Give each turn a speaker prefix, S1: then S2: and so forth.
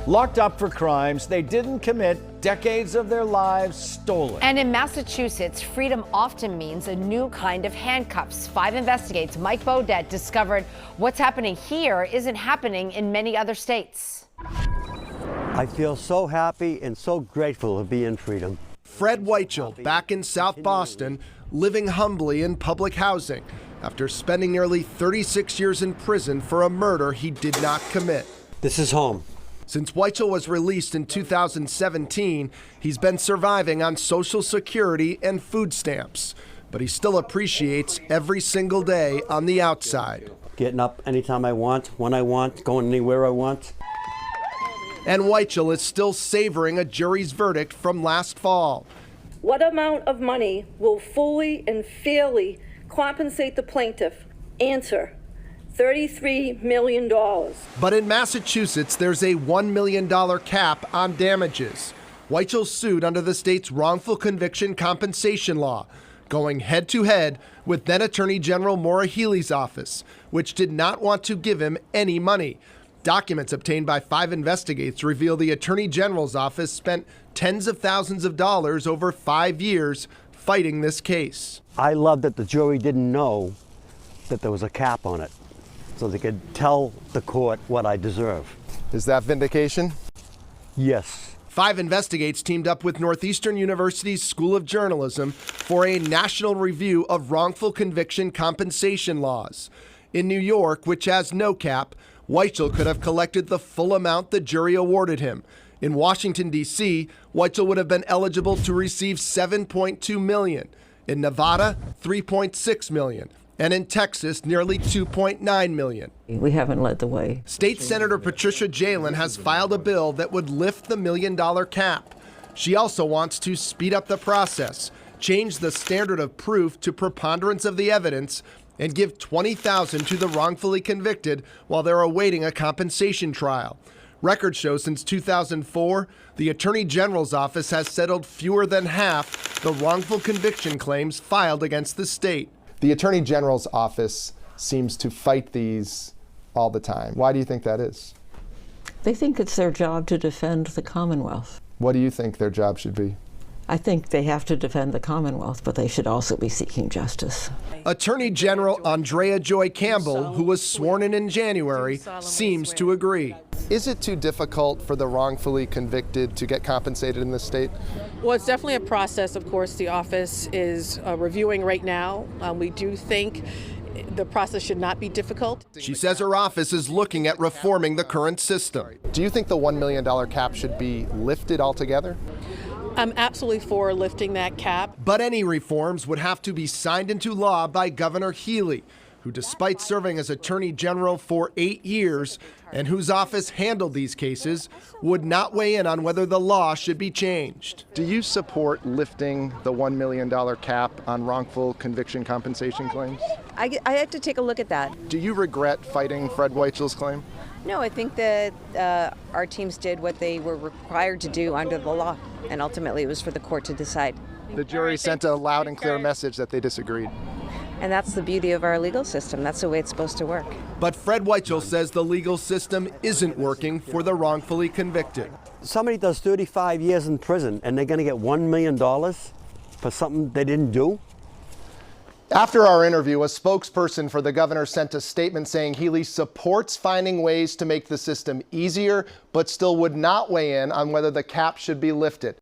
S1: locked up for crimes they didn't commit, decades of their lives stolen.
S2: And in Massachusetts, freedom often means a new kind of handcuffs. 5 Investigates' Mike Beaudet discovered what's happening here isn't happening in many other states.
S3: I feel so happy and so grateful to be in freedom.
S4: Fred Weichel, back in South Boston, living humbly in public housing after spending nearly 36 years in prison for a murder he did not commit.
S3: This is home.
S4: Since Weichel was released in 2017, he's been surviving on Social Security and food stamps, but he still appreciates every single day on the outside.
S3: Getting up anytime I want, when I want, going anywhere I want.
S4: And Weichel is still savoring a jury's verdict from last fall.
S5: What amount of money will fully and fairly compensate the plaintiff? Answer: $33 million.
S4: But in Massachusetts, there's a $1 million cap on damages. Weichel sued under the state's wrongful conviction compensation law, going head-to-head with then Attorney General Maura Healey's office, which did not want to give him any money. Documents obtained by 5 Investigates reveal the Attorney General's office spent tens of thousands of dollars over 5 years fighting this case.
S3: I love that the jury didn't know that there was a cap on it, so they could tell the court what I deserve.
S4: Is that vindication?
S3: Yes.
S4: 5 Investigates teamed up with Northeastern University's School of Journalism for a national review of wrongful conviction compensation laws. In New York, which has no cap, Weichel could have collected the full amount the jury awarded him. In Washington, D.C., Weichel would have been eligible to receive $7.2 million. In Nevada, $3.6 million. And in Texas, nearly $2.9 million.
S6: We haven't led the way.
S4: State Senator Patricia Jalen has filed a bill that would lift the $1 million cap. She also wants to speed up the process, change the standard of proof to preponderance of the evidence, and give $20,000 to the wrongfully convicted while they're awaiting a compensation trial. Records show since 2004, the Attorney General's office has settled fewer than half the wrongful conviction claims filed against the state.
S7: The Attorney General's office seems to fight these all the time. Why do you think that is?
S6: They think it's their job to defend the Commonwealth.
S7: What do you think their job should be?
S6: I think they have to defend the Commonwealth, but they should also be seeking justice.
S4: Attorney General Andrea Joy Campbell, who was sworn in January, seems to agree.
S7: Is it too difficult for the wrongfully convicted to get compensated in this state?
S8: Well, it's definitely a process, of course, the office is reviewing right now. We do think the process should not be difficult.
S4: She says her office is looking at reforming the current system.
S7: Do you think the $1 million cap should be lifted altogether?
S8: I'm absolutely for lifting that cap.
S4: But any reforms would have to be signed into law by Governor Healey, who, despite serving as Attorney General for 8 years and whose office handled these cases, would not weigh in on whether the law should be changed.
S7: Do you support lifting the $1 million cap on wrongful conviction compensation claims?
S9: I have to take a look at that.
S7: Do you regret fighting Fred Weichel's claim?
S9: No, I think that our teams did what they were required to do under the law, and ultimately it was for the court to decide.
S7: The jury sent a loud and clear message that they disagreed.
S9: And that's the beauty of our legal system. That's the way it's supposed to work.
S4: But Fred Weichel says the legal system isn't working for the wrongfully convicted.
S3: Somebody does 35 years in prison and they're going to get $1 million for something they didn't do?
S7: After our interview, a spokesperson for the governor sent a statement saying Healey supports finding ways to make the system easier, but still would not weigh in on whether the cap should be lifted.